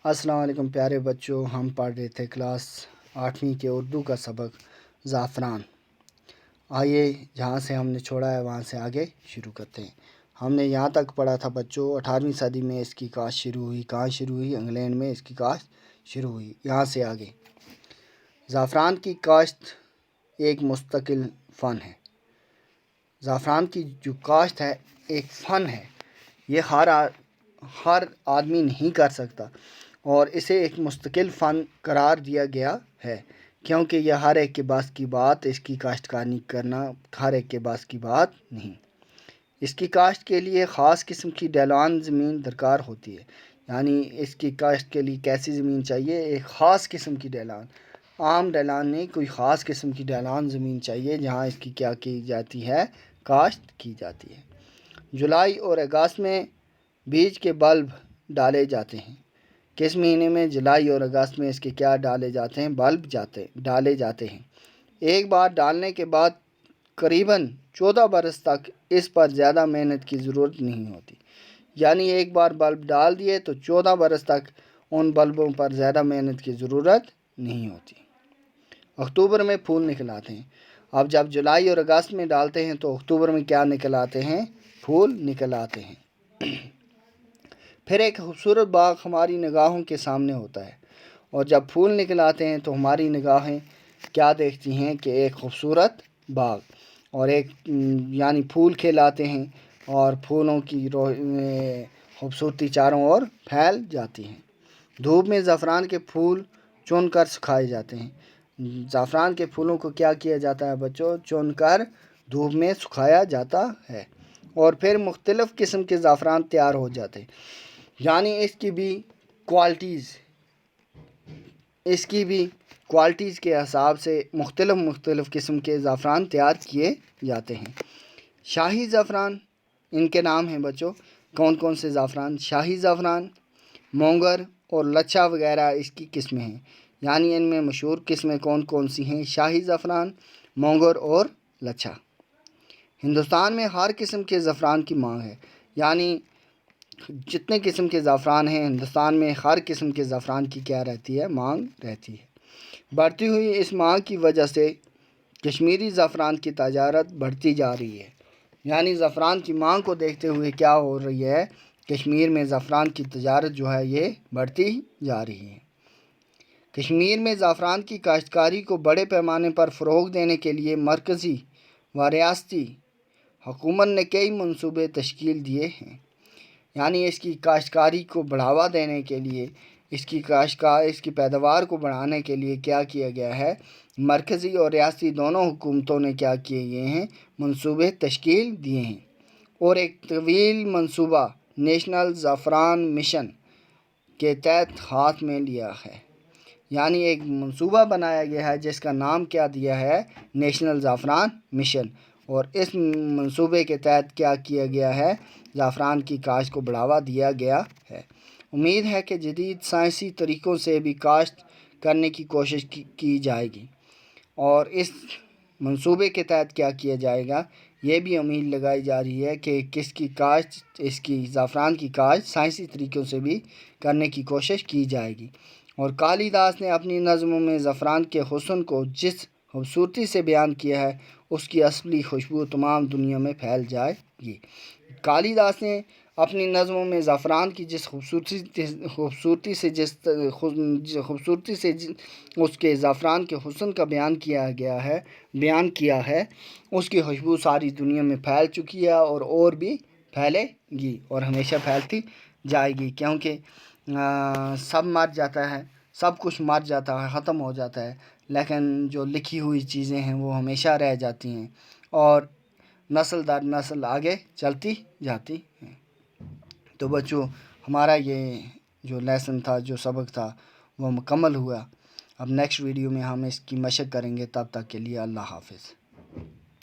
السلام علیکم پیارے بچوں، ہم پڑھ رہے تھے کلاس 8ویں کے اردو کا سبق زعفران۔ آئیے جہاں سے ہم نے چھوڑا ہے وہاں سے آگے شروع کرتے ہیں۔ ہم نے یہاں تک پڑھا تھا بچوں 18ویں صدی میں اس کی کاشت شروع ہوئی۔ کہاں شروع ہوئی؟ انگلینڈ میں اس کی کاشت شروع ہوئی۔ یہاں سے آگے زعفران کی کاشت ایک مستقل فن ہے۔ زعفران کی جو کاشت ہے ایک فن ہے، یہ ہر آدمی نہیں کر سکتا، اور اسے ایک مستقل فن قرار دیا گیا ہے، کیونکہ یہ ہر ایک کے بس کی بات، اس کی کاشتکاری کرنا ہر ایک کے بس کی بات نہیں۔ اس کی کاشت کے لیے خاص قسم کی ڈھلان زمین درکار ہوتی ہے، یعنی اس کی کاشت کے لیے کیسی زمین چاہیے؟ ایک خاص قسم کی ڈھلان، عام ڈھلان نہیں، کوئی خاص قسم کی ڈھلان زمین چاہیے جہاں اس کی کیا کی جاتی ہے؟ کاشت کی جاتی ہے۔ جولائی اور اگست میں بیج کے بلب ڈالے جاتے ہیں۔ کس مہینے میں؟ جولائی اور اگست میں اس کے کیا ڈالے جاتے ہیں؟ بلب ڈالے جاتے ہیں۔ ایک بار ڈالنے کے بعد قریباً 14 برس تک اس پر زیادہ محنت کی ضرورت نہیں ہوتی، یعنی ایک بار بلب ڈال دیے تو 14 برس تک ان بلبوں پر زیادہ محنت کی ضرورت نہیں ہوتی۔ اکتوبر میں پھول نکل آتے ہیں۔ اب جب جولائی اور اگست میں ڈالتے ہیں تو اکتوبر میں کیا نکل آتے ہیں؟ پھول نکل آتے ہیں۔ پھر ایک خوبصورت باغ ہماری نگاہوں کے سامنے ہوتا ہے، اور جب پھول نکل آتے ہیں تو ہماری نگاہیں کیا دیکھتی ہیں کہ ایک خوبصورت باغ، اور ایک یعنی پھول کھلاتے ہیں، اور پھولوں کی خوبصورتی چاروں اور پھیل جاتی ہیں۔ دھوپ میں زعفران کے پھول چن کر سکھائے جاتے ہیں۔ زعفران کے پھولوں کو کیا کیا جاتا ہے بچوں؟ چن کر دھوپ میں سکھایا جاتا ہے، اور پھر مختلف قسم کے زعفران تیار ہو جاتے ہیں، یعنی اس کی بھی کوالٹیز کے حساب سے مختلف قسم کے زعفران تیار کیے جاتے ہیں۔ شاہی زعفران، ان کے نام ہیں بچوں، کون کون سے زعفران؟ شاہی زعفران، مونگر اور لچھا وغیرہ اس کی قسمیں ہیں، یعنی ان میں مشہور قسمیں کون کون سی ہیں؟ شاہی زعفران، مونگر اور لچھا۔ ہندوستان میں ہر قسم کے زعفران کی مانگ ہے، یعنی جتنے قسم کے زعفران ہیں ہندوستان میں ہر قسم کے زعفران کی کیا رہتی ہے؟ مانگ رہتی ہے۔ بڑھتی ہوئی اس مانگ کی وجہ سے کشمیری زعفران کی تجارت بڑھتی جا رہی ہے، یعنی زعفران کی مانگ کو دیکھتے ہوئے کیا ہو رہی ہے؟ کشمیر میں زعفران کی تجارت جو ہے یہ بڑھتی جا رہی ہے۔ کشمیر میں زعفران کی کاشتکاری کو بڑے پیمانے پر فروغ دینے کے لیے مرکزی و ریاستی حکومت نے کئی منصوبے تشکیل دیے ہیں، یعنی اس کی کاشتکاری کو بڑھاوا دینے کے لیے، اس کی پیداوار کو بڑھانے کے لیے کیا کیا گیا ہے؟ مرکزی اور ریاستی دونوں حکومتوں نے کیا کیے گئے ہیں؟ منصوبے تشکیل دیے ہیں، اور ایک طویل منصوبہ نیشنل زعفران مشن کے تحت ہاتھ میں لیا ہے، یعنی ایک منصوبہ بنایا گیا ہے جس کا نام کیا دیا ہے؟ نیشنل زعفران مشن، اور اس منصوبے کے تحت کیا کیا گیا ہے؟ زعفران کی کاشت کو بڑھاوا دیا گیا ہے۔ امید ہے کہ جدید سائنسی طریقوں سے بھی کاشت کرنے کی کوشش کی جائے گی، اور اس منصوبے کے تحت کیا کیا جائے گا؟ یہ بھی امید لگائی جا رہی ہے کہ اس کی زعفران کی کاشت سائنسی طریقوں سے بھی کرنے کی کوشش کی جائے گی۔ اور کالی داس نے اپنی نظموں میں زعفران کے حسن کو جس خوبصورتی سے بیان کیا ہے، اس کی اصلی خوشبو تمام دنیا میں پھیل جائے گی۔ کالی داس نے اپنی نظموں میں زعفران کی جس خوبصورتی سے اس کے زعفران کے حسن کا بیان کیا ہے، اس کی خوشبو ساری دنیا میں پھیل چکی ہے، اور بھی پھیلے گی، اور ہمیشہ پھیلتی جائے گی، کیونکہ سب مر جاتا ہے، سب کچھ مر جاتا ہے، ختم ہو جاتا ہے، لیکن جو لکھی ہوئی چیزیں ہیں وہ ہمیشہ رہ جاتی ہیں، اور نسل در نسل آگے چلتی جاتی ہیں۔ تو بچوں، ہمارا یہ جو لیسن تھا، جو سبق تھا، وہ مکمل ہوا۔ اب نیکسٹ ویڈیو میں ہم اس کی مشق کریں گے، تب تک کے لیے اللہ حافظ۔